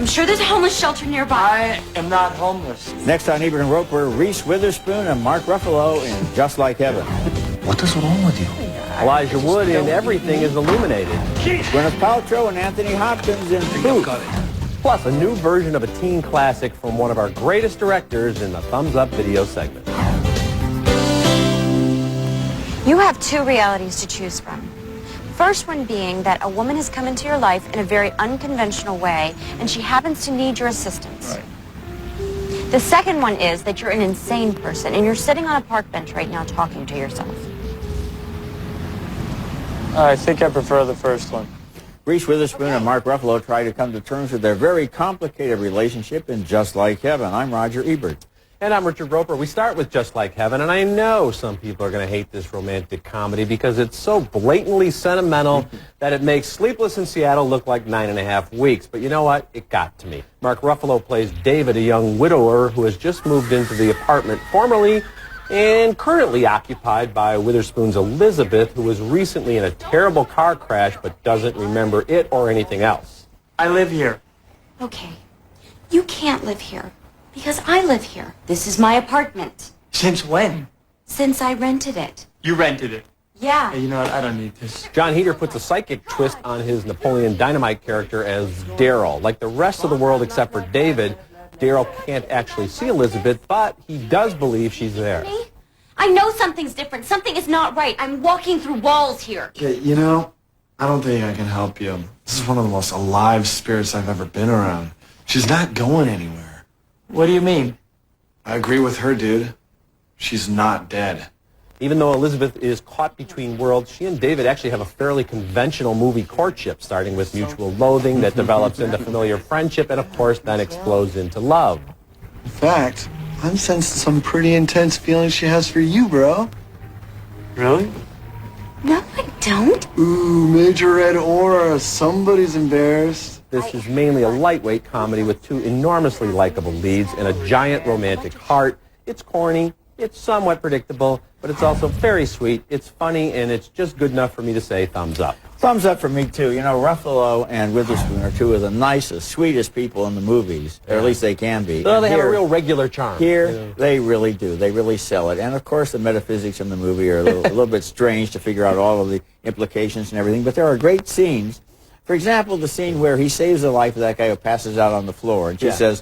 I'm sure there's a homeless shelter nearby. I am not homeless. Next on Ebert and Roeper, Reese Witherspoon and Mark Ruffalo in Just Like Heaven. What is wrong with you? Elijah Wood in Everything is Illuminated. Gwyneth Paltrow and Anthony Hopkins in Proof. Plus, a new version of a teen classic from one of our greatest directors in the Thumbs Up video segment. You have two realities to choose from. First one being that a woman has come into your life in a very unconventional way, and she happens to need your assistance. Right. The second one is that you're an insane person, and you're sitting on a park bench right now talking to yourself. I think I prefer the first one. Reese Witherspoon and Mark Ruffalo try to come to terms with their very complicated relationship in Just Like Heaven. I'm Roger Ebert. And I'm Richard Roeper. We start with Just Like Heaven, and I know some people are going to hate this romantic comedy because it's so blatantly sentimental that it makes Sleepless in Seattle look like 9.5 weeks. But you know what? It got to me. Mark Ruffalo plays David, a young widower who has just moved into the apartment formerly and currently occupied by Witherspoon's Elizabeth, who was recently in a terrible car crash but doesn't remember it or anything else. I live here. Okay. You can't live here. Because I live here. This is my apartment. Since when? Since I rented it. You rented it? Yeah. Hey, you know what? I don't need this. John Heder puts a psychic twist on his Napoleon Dynamite character as Daryl. Like the rest of the world except for David, Daryl can't actually see Elizabeth, but he does believe she's there. I know something's different. Something is not right. I'm walking through walls here. Okay, you know, I don't think I can help you. This is one of the most alive spirits I've ever been around. She's not going anywhere. What do you mean? I agree with her, dude. She's not dead. Even though Elizabeth is caught between worlds, she and David actually have a fairly conventional movie courtship, starting with mutual loathing that develops into familiar friendship and, of course, then explodes into love. In fact, I'm sensing some pretty intense feelings she has for you, bro. Really? No, I don't. Ooh, major red aura. Somebody's embarrassed. This is mainly a lightweight comedy with two enormously likable leads and a giant romantic heart. It's corny, it's somewhat predictable, but it's also very sweet, it's funny, and it's just good enough for me to say thumbs up. Thumbs up for me, too. You know, Ruffalo and Witherspoon are two of the nicest, sweetest people in the movies, or at least they can be. Well, they have a real regular charm. Here, they really do. They really sell it. And, of course, the metaphysics in the movie are a little bit strange to figure out all of the implications and everything, but there are great scenes. For example, the scene where he saves the life of that guy who passes out on the floor, and she says,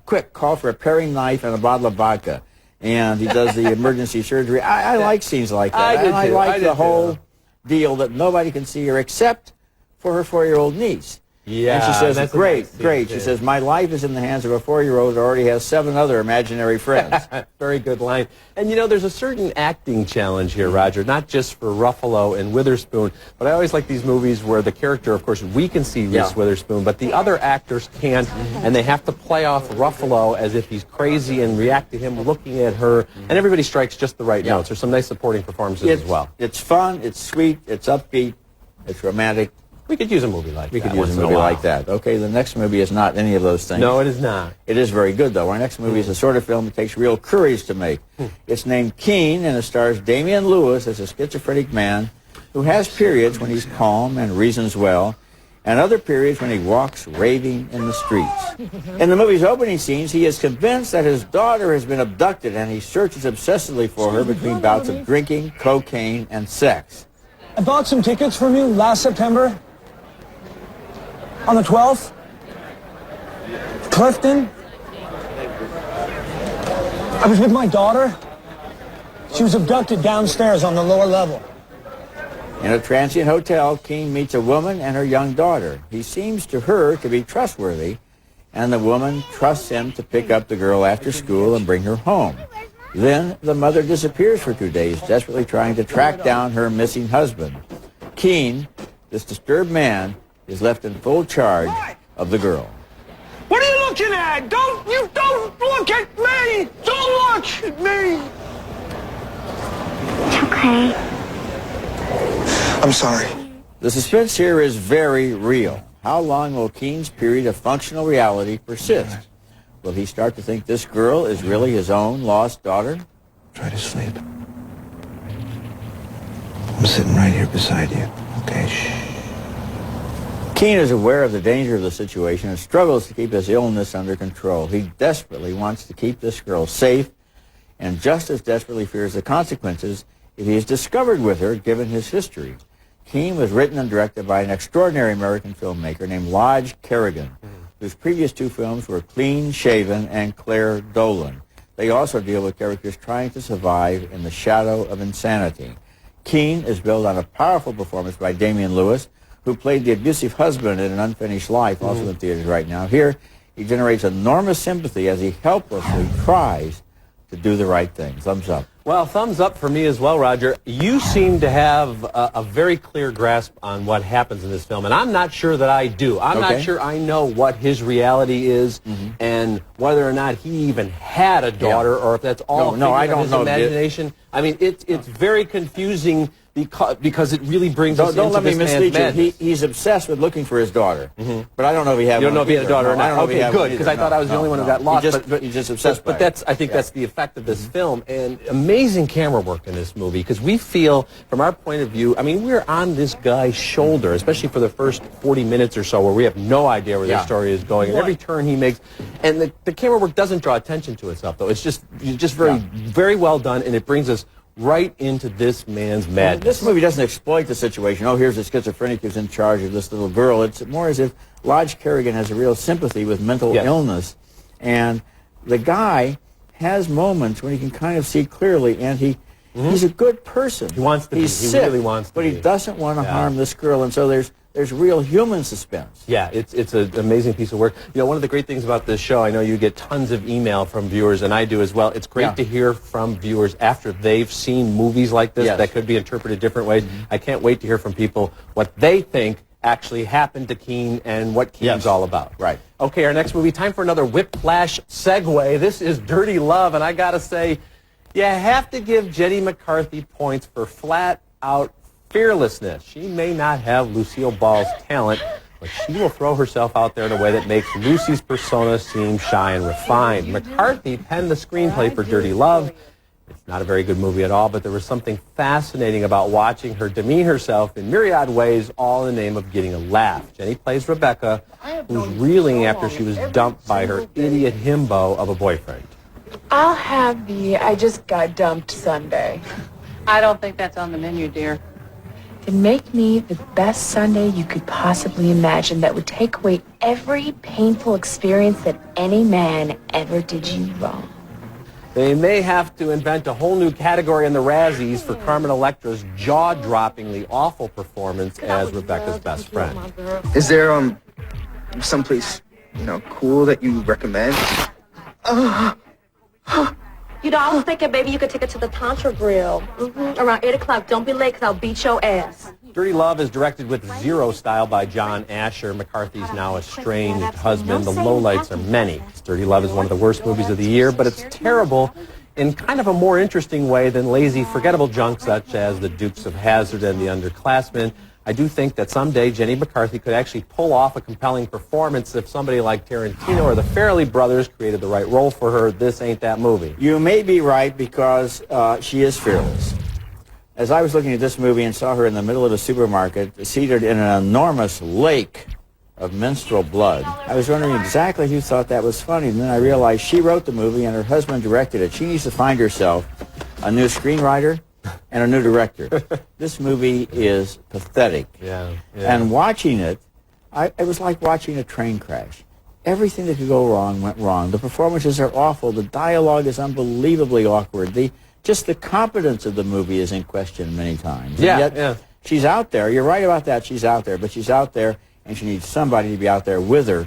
quick, call for a paring knife and a bottle of vodka. And he does the emergency surgery. I like scenes like that. I like the whole deal that nobody can see her except for her 4-year-old niece. Yeah, and she says, great. Too. She says, my life is in the hands of a 4-year-old who already has 7 other imaginary friends. Very good line. And, you know, there's a certain acting challenge here, Roger, not just for Ruffalo and Witherspoon, but I always like these movies where the character, of course, we can see Reese Witherspoon, but the other actors can't, and they have to play off Ruffalo as if he's crazy and react to him looking at her, and everybody strikes just the right notes. There's some nice supporting performances as well. It's fun, it's sweet, it's upbeat, it's romantic. We could use a movie like that. We could use a movie like that. Okay, the next movie is not any of those things. No, it is not. It is very good, though. Our next movie is the sort of film that takes real courage to make. It's named Keane, and it stars Damian Lewis as a schizophrenic man who has periods when he's calm and reasons well, and other periods when he walks raving in the streets. In the movie's opening scenes, he is convinced that his daughter has been abducted, and he searches obsessively for her between bouts of drinking, cocaine, and sex. I bought some tickets from you last September. On the 12th? Clifton? I was with my daughter. She was abducted downstairs on the lower level. In a transient hotel, Keane meets a woman and her young daughter. He seems to her to be trustworthy, and the woman trusts him to pick up the girl after school and bring her home. Then the mother disappears for 2 days, desperately trying to track down her missing husband. Keane, this disturbed man, is left in full charge of the girl. What are you looking at? Don't look at me! Don't look at me! It's okay. I'm sorry. The suspense here is very real. How long will Keane's period of functional reality persist? Will he start to think this girl is really his own lost daughter? Try to sleep. I'm sitting right here beside you. Okay, shh. Keane is aware of the danger of the situation and struggles to keep his illness under control. He desperately wants to keep this girl safe and just as desperately fears the consequences if he is discovered with her, given his history. Keane was written and directed by an extraordinary American filmmaker named Lodge Kerrigan, whose previous two films were Clean Shaven and Claire Dolan. They also deal with characters trying to survive in the shadow of insanity. Keane is built on a powerful performance by Damian Lewis, who played the abusive husband in An Unfinished Life, also in theaters right now. Here, he generates enormous sympathy as he helplessly tries to do the right thing. Thumbs up. Well, thumbs up for me as well, Roger. You seem to have a very clear grasp on what happens in this film, and I'm not sure that I do. I'm not sure I know what his reality is and whether or not he even had a daughter or if that's all I don't his know. imagination. I mean, it's very confusing because it really brings us into Don't let me this man's mislead you. madness. He's obsessed with looking for his daughter, but I don't know if he had. You don't know if he had a daughter or not. I don't know if he Okay, had good, one because I thought I was the only one who got lost. He's just obsessed by it. I think that's the effect of this film, and amazing camera work in this movie, because we feel, from our point of view, I mean, we're on this guy's shoulder, especially for the first 40 minutes or so, where we have no idea where the story is going, and every turn he makes, and the camera work doesn't draw attention to itself, though. It's just very well done, and it brings us right into this man's madness. This movie doesn't exploit the situation. Oh, here's a schizophrenic who's in charge of this little girl. It's more as if Lodge Kerrigan has a real sympathy with mental illness. And the guy has moments when he can kind of see clearly, and he's a good person. He wants to be. He's He sick, really wants to but be. he doesn't want to harm this girl, and so there's real human suspense. Yeah, it's an amazing piece of work. You know, one of the great things about this show, I know you get tons of email from viewers, and I do as well. It's great to hear from viewers after they've seen movies like this that could be interpreted different ways. I can't wait to hear from people what they think actually happened to Keane and what Keane's all about. Right. Okay, our next movie, time for another whiplash segue. This is Dirty Love, and I gotta say, you have to give Jenny McCarthy points for flat-out fearlessness. She may not have Lucille Ball's talent, but she will throw herself out there in a way that makes Lucy's persona seem shy and refined. McCarthy penned the screenplay for Dirty Love. It's not a very good movie at all, but there was something fascinating about watching her demean herself in myriad ways, all in the name of getting a laugh. Jenny plays Rebecca, who's reeling after she was dumped by her idiot himbo of a boyfriend. I'll have the I just got dumped Sunday. I don't think that's on the menu, dear. Then make me the best Sunday you could possibly imagine that would take away every painful experience that any man ever did you wrong. They may have to invent a whole new category in the Razzies for Carmen Electra's jaw-droppingly awful performance as Rebecca's best friend. Is there someplace cool that you recommend? You know, I was thinking maybe you could take it to the Tantra Grill around 8 o'clock. Don't be late, because I'll beat your ass. Dirty Love is directed with zero style by John Asher, McCarthy's now estranged husband. The lowlights are many. Dirty Love is one of the worst movies of the year, but it's terrible in kind of a more interesting way than lazy, forgettable junk such as The Dukes of Hazzard and The Underclassmen. I do think that someday Jenny McCarthy could actually pull off a compelling performance if somebody like Tarantino or the Farrelly brothers created the right role for her. This ain't that movie. You may be right, because she is fearless. As I was looking at this movie and saw her in the middle of a supermarket, seated in an enormous lake of menstrual blood, I was wondering exactly who thought that was funny. And then I realized she wrote the movie and her husband directed it. She needs to find herself a new screenwriter and a new director. This movie is pathetic. Yeah. And watching it, it was like watching a train crash. Everything that could go wrong went wrong. The performances are awful. The dialogue is unbelievably awkward. Just the competence of the movie is in question many times. And yet, she's out there. You're right about that. She's out there. But she's out there, and she needs somebody to be out there with her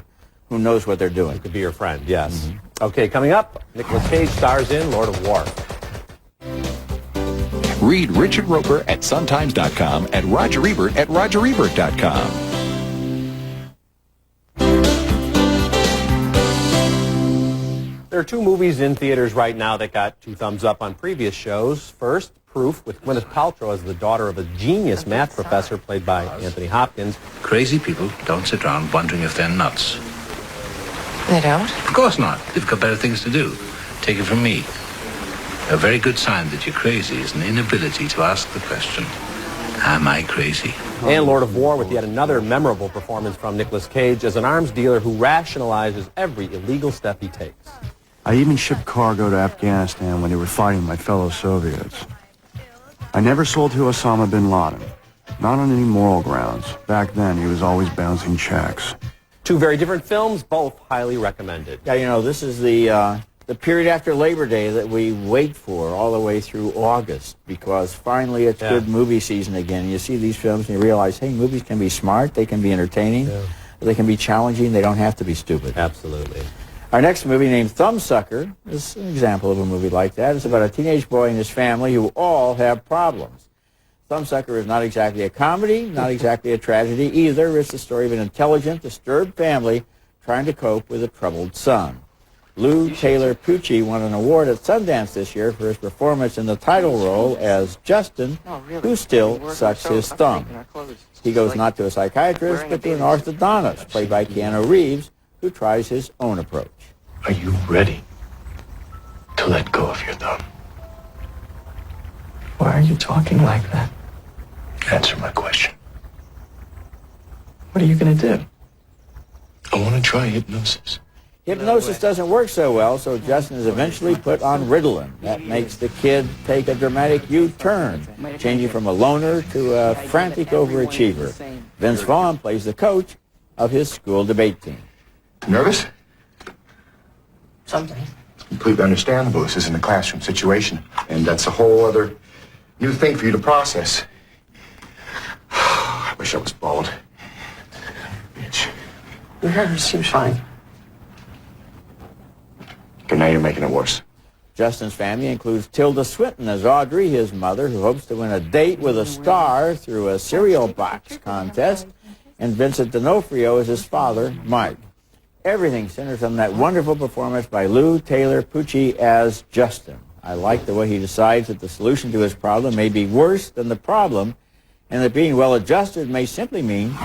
who knows what they're doing. Who could be her friend, yes. Okay, coming up, Nicolas Cage stars in Lord of War. Read Richard Roeper at Suntimes.com and Roger Ebert at RogerEbert.com. There are two movies in theaters right now that got 2 thumbs up on previous shows. First, Proof, with Gwyneth Paltrow as the daughter of a genius math professor played by Anthony Hopkins. Crazy people don't sit around wondering if they're nuts. They don't? Of course not. They've got better things to do. Take it from me. A very good sign that you're crazy is an inability to ask the question, Am I crazy? And Lord of War with yet another memorable performance from Nicolas Cage as an arms dealer who rationalizes every illegal step he takes. I even shipped cargo to Afghanistan when they were fighting my fellow Soviets. I never sold to Osama bin Laden. Not on any moral grounds. Back then, he was always bouncing checks. Two very different films, both highly recommended. Yeah, you know, this is the period after Labor Day that we wait for all the way through August, because finally it's good movie season again. You see these films and you realize, hey, movies can be smart, they can be entertaining, they can be challenging, they don't have to be stupid. Absolutely. Our next movie, named Thumbsucker, is an example of a movie like that. It's about a teenage boy and his family who all have problems. Thumbsucker is not exactly a comedy, not exactly a tragedy either. It's the story of an intelligent, disturbed family trying to cope with a troubled son. Lou Taylor Pucci won an award at Sundance this year for his performance in the title role as Justin, who still sucks his thumb. He goes not to a psychiatrist, but to an orthodontist, played by Keanu Reeves, who tries his own approach. Are you ready to let go of your thumb? Why are you talking like that? Answer my question. What are you gonna do? I want to try hypnosis. Hypnosis doesn't work so well, so Justin is eventually put on Ritalin. That makes the kid take a dramatic U-turn, changing from a loner to a frantic overachiever. Vince Vaughn plays the coach of his school debate team. Nervous? Sometimes. Completely understandable. This isn't a classroom situation, and that's a whole other new thing for you to process. I wish I was bald. Bitch. Your hair seems fine. Okay, now you're making it worse. Justin's family includes Tilda Swinton as Audrey, his mother, who hopes to win a date with a star through a cereal box contest, and Vincent D'Onofrio as his father, Mike. Everything centers on that wonderful performance by Lou Taylor Pucci as Justin. I like the way he decides that the solution to his problem may be worse than the problem, and that being well-adjusted may simply mean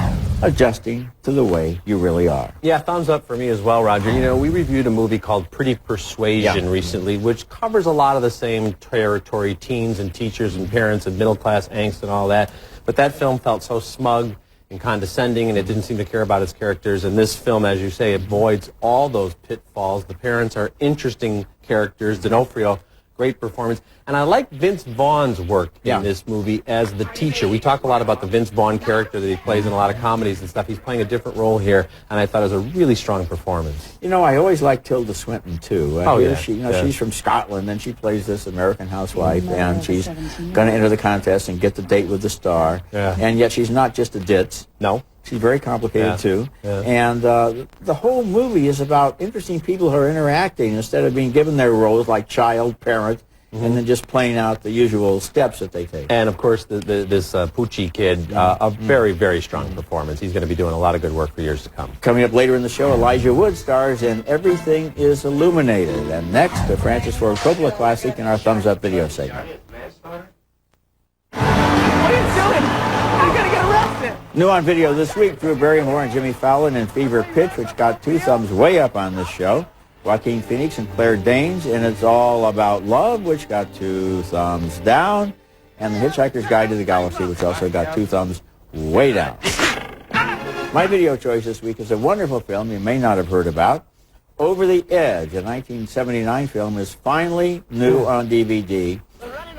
adjusting to the way you really are. Yeah, thumbs up for me as well, Roger. You know, we reviewed a movie called Pretty Persuasion recently, which covers a lot of the same territory, teens and teachers and parents and middle-class angst and all that. But that film felt so smug and condescending, and it didn't seem to care about its characters. And this film, as you say, avoids all those pitfalls. The parents are interesting characters. D'Onofrio, great performance. And I like Vince Vaughn's work in this movie as the teacher. We talk a lot about the Vince Vaughn character that he plays in a lot of comedies and stuff. He's playing a different role here, and I thought it was a really strong performance. You know, I always liked Tilda Swinton, too. She's from Scotland, and she plays this American housewife, and she's going to enter the contest and get the date with the star. And yet she's not just a ditz. No. She's very complicated, too. And the whole movie is about interesting people who are interacting instead of being given their roles like child, parent, and then just playing out the usual steps that they take. And, of course, this Pucci kid, a very, very strong performance. He's going to be doing a lot of good work for years to come. Coming up later in the show, Elijah Wood stars in Everything is Illuminated. And next, the Francis Ford Coppola classic in our Thumbs Up video segment. What are you doing? You're going to get arrested. New on video this week, Drew Barrymore and Jimmy Fallon in Fever Pitch, which got 2 thumbs way up on this show. Joaquin Phoenix and Claire Danes in It's All About Love, which got 2 thumbs down. And The Hitchhiker's Guide to the Galaxy, which also got 2 thumbs way down. My video choice this week is a wonderful film you may not have heard about. Over the Edge, a 1979 film, is finally new on DVD.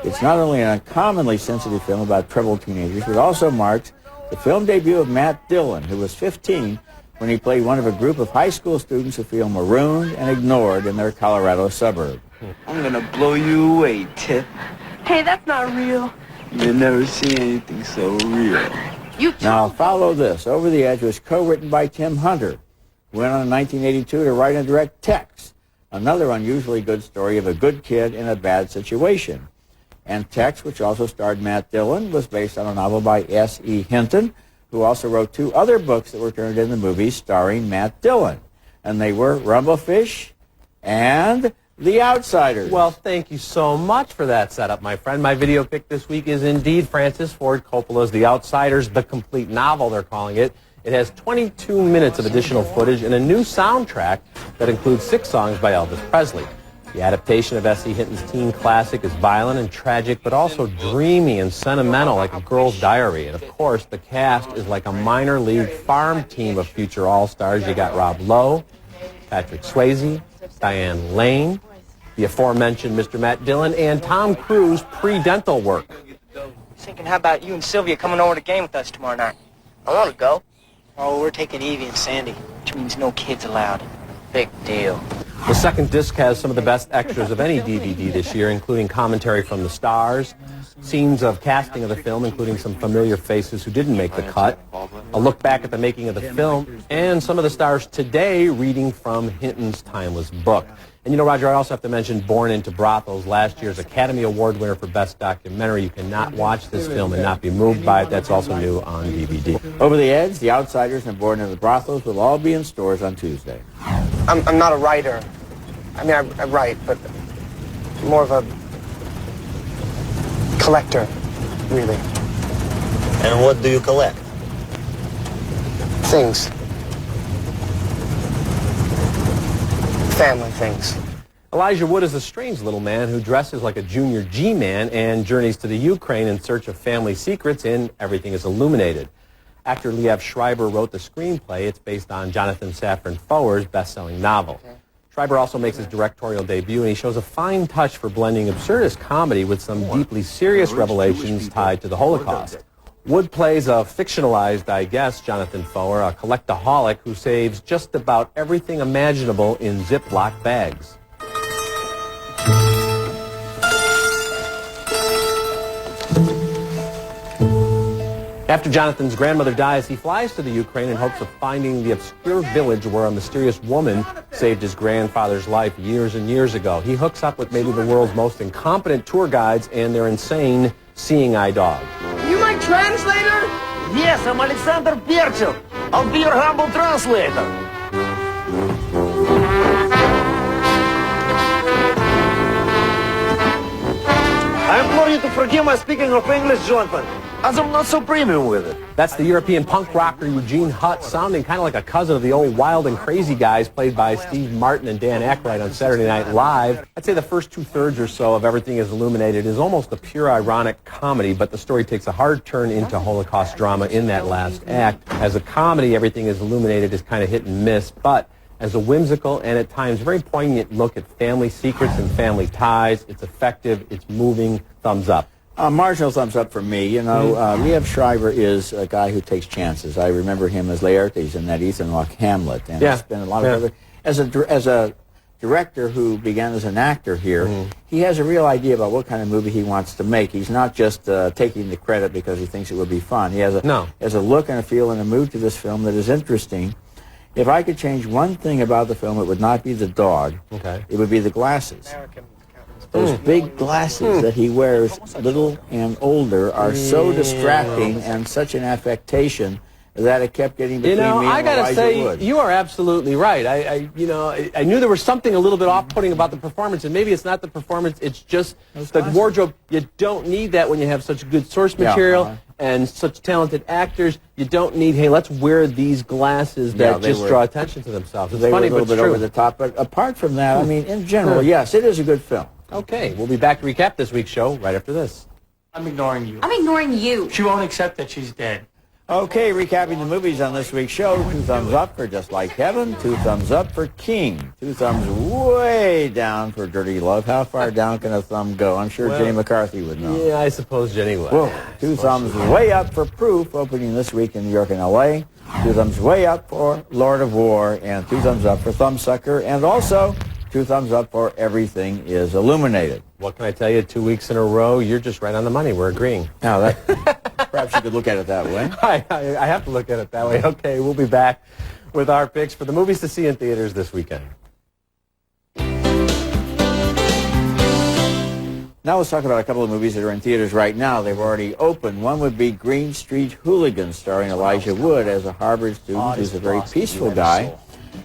It's not only an uncommonly sensitive film about troubled teenagers, but also marks the film debut of Matt Dillon, who was 15 when he played one of a group of high school students who feel marooned and ignored in their Colorado suburb. I'm gonna blow you away, Tip. Hey, that's not real. You've never seen anything so real. Now, follow this. Over the Edge was co-written by Tim Hunter, who went on in 1982 to write and direct Tex, another unusually good story of a good kid in a bad situation. And Tex, which also starred Matt Dillon, was based on a novel by S.E. Hinton, who also wrote 2 other books that were turned into movies starring Matt Dillon. And they were Rumblefish and The Outsiders. Well, thank you so much for that setup, my friend. My video pick this week is indeed Francis Ford Coppola's The Outsiders, the complete novel, they're calling it. It has 22 minutes of additional footage and a new soundtrack that includes 6 songs by Elvis Presley. The adaptation of S.E. Hinton's teen classic is violent and tragic, but also dreamy and sentimental, like a girl's diary. And, of course, the cast is like a minor league farm team of future all-stars. You got Rob Lowe, Patrick Swayze, Diane Lane, the aforementioned Mr. Matt Dillon, and Tom Cruise pre-dental work. Thinking, how about you and Sylvia coming over to the game with us tomorrow night? I want to go. Oh, we're taking Evie and Sandy, which means no kids allowed. Big deal. The second disc has some of the best extras of any DVD this year, including commentary from the stars, scenes of casting of the film, including some familiar faces who didn't make the cut, a look back at the making of the film, and some of the stars today reading from Hinton's timeless book. And you know, Roger, I also have to mention Born into Brothels, last year's Academy Award winner for Best Documentary. You cannot watch this film and not be moved by it. That's also new on DVD. Over the Edge, The Outsiders, and Born into Brothels will all be in stores on Tuesday. I'm not a writer. I mean, I write, but more of a collector, really. And what do you collect? Things. Family things. Elijah Wood is a strange little man who dresses like a junior G-man and journeys to the Ukraine in search of family secrets in Everything is Illuminated. Actor Liev Schreiber wrote the screenplay. It's based on Jonathan Safran Foer's best-selling novel. Schreiber also makes his directorial debut, and he shows a fine touch for blending absurdist comedy with some deeply serious revelations tied to the Holocaust. Wood plays a fictionalized, I guess, Jonathan Foer, a collectaholic who saves just about everything imaginable in Ziploc bags. After Jonathan's grandmother dies, he flies to the Ukraine in hopes of finding the obscure village where a mysterious woman saved his grandfather's life years and years ago. He hooks up with maybe the world's most incompetent tour guides and their insane seeing-eye dog. You my translator? Yes, I'm Alexander Perchel. I'll be your humble translator. I implore you to forgive my speaking of English, Jonathan, as I'm not so premium with it. That's the European punk rocker Eugene Hutt, sounding kind of like a cousin of the old Wild and Crazy Guys played by Steve Martin and Dan Aykroyd on Saturday Night Live. I'd say the first two-thirds or so of Everything is Illuminated is almost a pure ironic comedy, but the story takes a hard turn into Holocaust drama in that last act. As a comedy, Everything is Illuminated is kind of hit and miss, but as a whimsical and at times very poignant look at family secrets and family ties, it's effective, it's moving, thumbs up. Marginal thumbs up for me. You know, Liev Schreiber is a guy who takes chances. I remember him as Laertes in that Ethan Hawke Hamlet, and it's been a lot of as a director who began as an actor here. He has a real idea about what kind of movie he wants to make. He's not just taking the credit because he thinks it would be fun. He has a look and a feel and a mood to this film that is interesting. If I could change one thing about the film, it would not be the dog. It would be the glasses. Those big glasses that he wears, little and older, are so distracting and such an affectation that it kept getting between me and I gotta Elijah say, Wood. you are absolutely right. I knew there was something a little bit off-putting about the performance, and maybe it's not the performance, it's just the wardrobe. You don't need that when you have such good source material and such talented actors. You don't need, hey, let's wear these glasses that just draw attention to themselves. It's funny, were a little but bit true. over the top. But apart from that, I mean, in general, yes, it is a good film. Okay, we'll be back to recap this week's show right after this. I'm ignoring you. I'm ignoring you. She won't accept that she's dead. Okay, recapping the movies on this week's show. 2 thumbs up for Just Like Heaven. 2 thumbs up for Keane. 2 thumbs way down for Dirty Love. How far down can a thumb go? I'm sure Jenny McCarthy would know. Yeah, I suppose Jenny would. Whoa. 2 thumbs way up for Proof, opening this week in New York and L.A. 2 thumbs way up for Lord of War. And 2 thumbs up for Thumbsucker. And also 2 thumbs up for Everything is Illuminated. What can I tell you? 2 weeks in a row, you're just right on the money. We're agreeing. Now, that, perhaps you could look at it that way. I have to look at it that way. Okay, we'll be back with our picks for the movies to see in theaters this weekend. Now let's talk about a couple of movies that are in theaters right now. They've already opened. One would be Green Street Hooligans, starring Elijah Wood as a Harvard student who's a very peaceful guy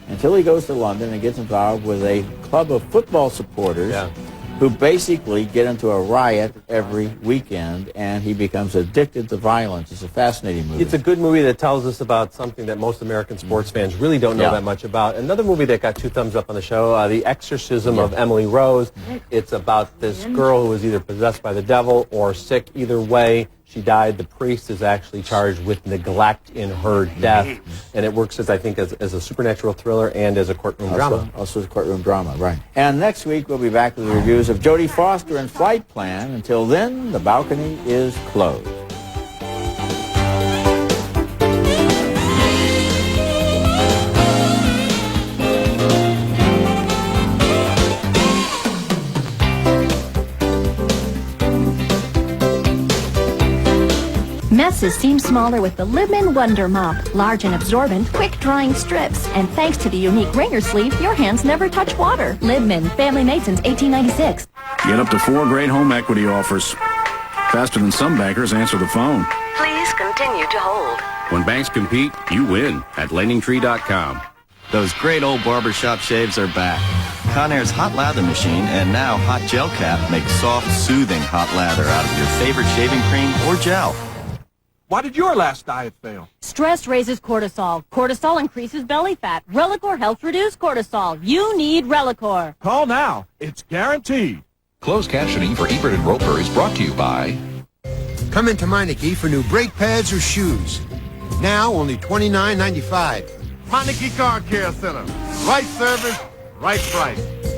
until he goes to London and gets involved with a club of football supporters who basically get into a riot every weekend, and he becomes addicted to violence. It's a fascinating movie. It's a good movie that tells us about something that most American sports fans really don't know that much about. Another movie that got 2 thumbs up on the show, The Exorcism of Emily Rose. It's about this girl who was either possessed by the devil or sick. Either way, she died. The priest is actually charged with neglect in her death, and it works as, I think, as a supernatural thriller and as a courtroom drama. Also as a courtroom drama, right. And next week we'll be back with the reviews of Jodie Foster and Flight Plan. Until then, the balcony is closed. Messes seem smaller with the Libman Wonder Mop. Large and absorbent, quick-drying strips. And thanks to the unique wringer sleeve, your hands never touch water. Libman, family made since 1896. Get up to 4 great home equity offers. Faster than some bankers answer the phone. Please continue to hold. When banks compete, you win at LendingTree.com. Those great old barbershop shaves are back. Conair's Hot Lather Machine and now Hot Gel Cap make soft, soothing hot lather out of your favorite shaving cream or gel. Why did your last diet fail? Stress raises cortisol. Cortisol increases belly fat. Relicore helps reduce cortisol. You need Relicore. Call now. It's guaranteed. Closed captioning for Ebert and Roeper is brought to you by... Come into Meineke for new brake pads or shoes. Now only $29.95. Meineke Car Care Center. Right service, right price.